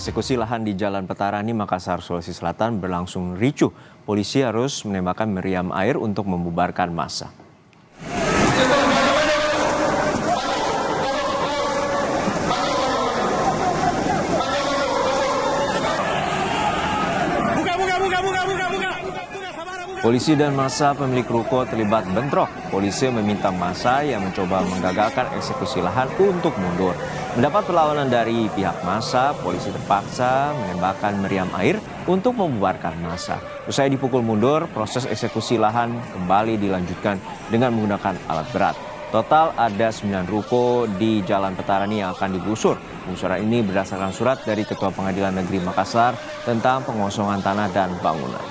Eksekusi lahan di Jalan Petarani, Makassar, Sulawesi Selatan berlangsung ricuh. Polisi harus menembakkan meriam air untuk membubarkan massa. Polisi dan massa pemilik ruko terlibat bentrok. Polisi meminta massa yang mencoba menggagalkan eksekusi lahan untuk mundur. Mendapat perlawanan dari pihak massa, polisi terpaksa menembakkan meriam air untuk membubarkan massa. Usai dipukul mundur, proses eksekusi lahan kembali dilanjutkan dengan menggunakan alat berat. Total ada 9 ruko di Jalan Petarani yang akan digusur. Penggusuran ini berdasarkan surat dari Ketua Pengadilan Negeri Makassar tentang pengosongan tanah dan bangunan.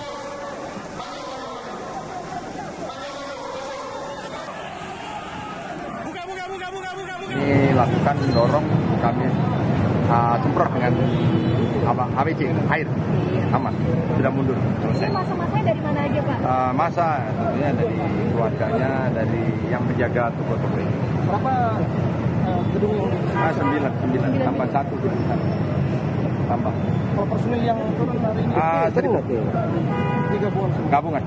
Dilakukan dorong kami semprot dengan HBC air aman, sudah mundur selesai. Masa-masanya dari mana aja Pak? Masa tentunya dari keluarganya, dari yang menjaga toko-toko ini. Berapa gedung? 9 tambah 1 gedung tambah. Kalau personil yang turun hari ini? 3 gabungan.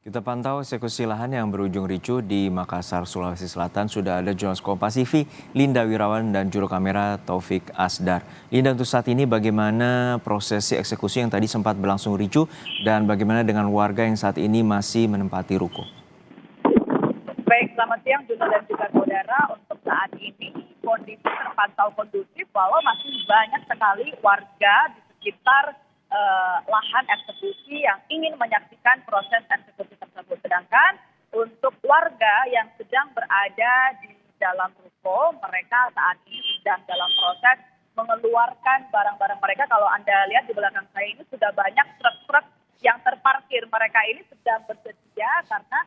Kita pantau eksekusi lahan yang berujung ricuh di Makassar, Sulawesi Selatan. Sudah ada jurnalis Kompas TV, Linda Wirawan, dan juru kamera Taufik Asdar. Linda, untuk saat ini bagaimana prosesi eksekusi yang tadi sempat berlangsung ricuh dan bagaimana dengan warga yang saat ini masih menempati ruko? Baik, selamat siang Juna dan juga saudara. Untuk saat ini kondisi terpantau kondusif walau masih banyak sekali warga di sekitar lahan eksekusi yang ingin menyaksikan proses eksekusi tersebut. Sedangkan untuk warga yang sedang berada di dalam ruko, mereka saat ini sedang dalam proses mengeluarkan barang-barang mereka. Kalau Anda lihat di belakang saya ini sudah banyak truk-truk yang terparkir. Mereka ini sedang bersedia karena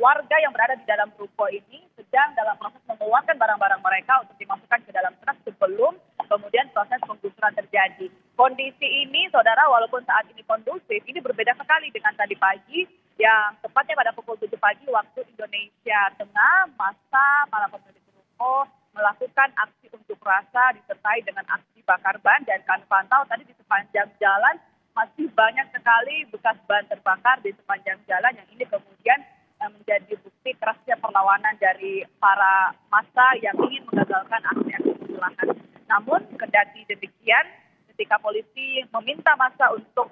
warga yang berada di dalam ruko ini sedang dalam proses mengeluarkan barang-barang mereka untuk dimasukkan ke dalam truk sebelum kemudian proses penggusuran terjadi. Kondisi ini, saudara, walaupun saat ini kondusif, ini berbeda sekali dengan tadi pagi yang tepatnya pada pukul 7 pagi waktu Indonesia Tengah, massa para pemilik ruko melakukan aksi unjuk rasa disertai dengan aksi bakar ban, dan kami pantau tadi di sepanjang jalan masih banyak sekali bekas ban terbakar di sepanjang jalan yang ini kemudian menjadi bukti kerasnya perlawanan dari para massa yang ingin menggagalkan aksi eksekusi lahan. Namun kendati demikian, ketika polisi meminta massa untuk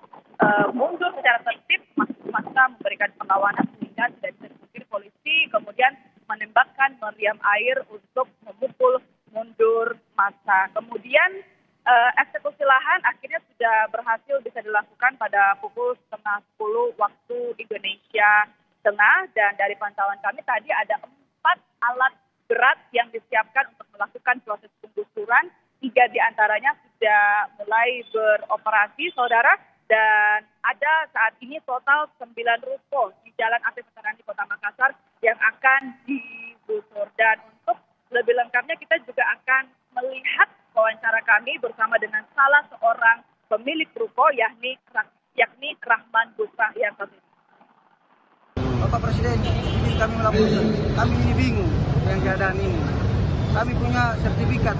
mundur secara tertib, massa memberikan perlawanan sehingga tidak bisa dipungkiri polisi kemudian menembakkan meriam air untuk memukul mundur massa. Kemudian eksekusi lahan akhirnya sudah berhasil bisa dilakukan pada pukul 9:30 waktu Indonesia Tengah, dan dari pantauan kami tadi ada 4 alat berat yang disiapkan untuk melakukan proses penggusuran. 3 diantaranya sudah mulai beroperasi, saudara, dan ada saat ini total 9 ruko di Jalan AP Petarani Kota Makassar yang akan digusur. Dan untuk lebih lengkapnya kita juga akan melihat wawancara kami bersama dengan salah seorang pemilik ruko yakni Rahman Busrah yang terlibat. Bapak Presiden ingin kami melaporkan, kami ini bingung dengan keadaan ini. Kami punya sertifikat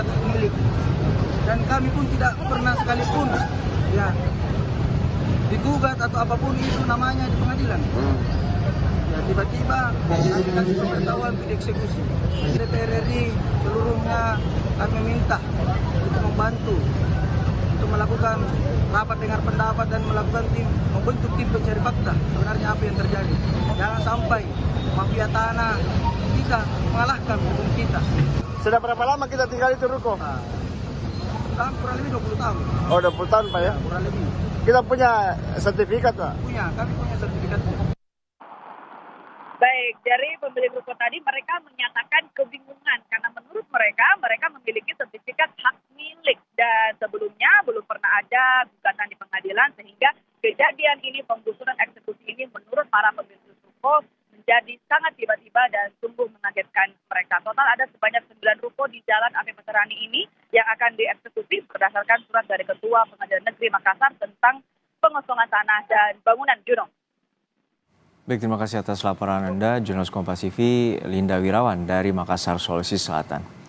pemilik, dan kami pun tidak pernah sekalipun digugat atau apapun itu namanya di pengadilan. Ya, tiba-tiba kami kasih pemberitahuan untuk dieksekusi. DPR RI seluruhnya kami minta untuk membantu untuk melakukan rapat dengar pendapat dan membentuk tim pencari fakta sebenarnya apa yang terjadi. Jangan sampai mafia tanah kita mengalahkan hukum kita. Sudah berapa lama kita tinggal di ruko? Kurang lebih 20 tahun. Oh, 20 tahun Pak ya? Kurang lebih. Kita punya sertifikat Pak? Kami punya sertifikatnya. Baik, dari pemilik ruko tadi mereka menyatakan kebingungan karena menurut mereka memiliki sertifikat hak milik dan sebelumnya belum pernah ada gugatan di pengadilan, sehingga kejadian ini, penggusuran eksekusi ini menurut para pemilik ruko menjadi sangat tiba-tiba dan sungguh mengagetkan mereka. Total ada sebanyak 9 ruko di Jalan AP Petarani ini yang akan dieksekusi berdasarkan surat dari Ketua Pengadilan Negeri Makassar tentang pengosongan tanah dan bangunan. Juno. Baik, terima kasih atas laporan Anda, jurnalis Kompas TV Linda Wirawan dari Makassar, Sulawesi Selatan.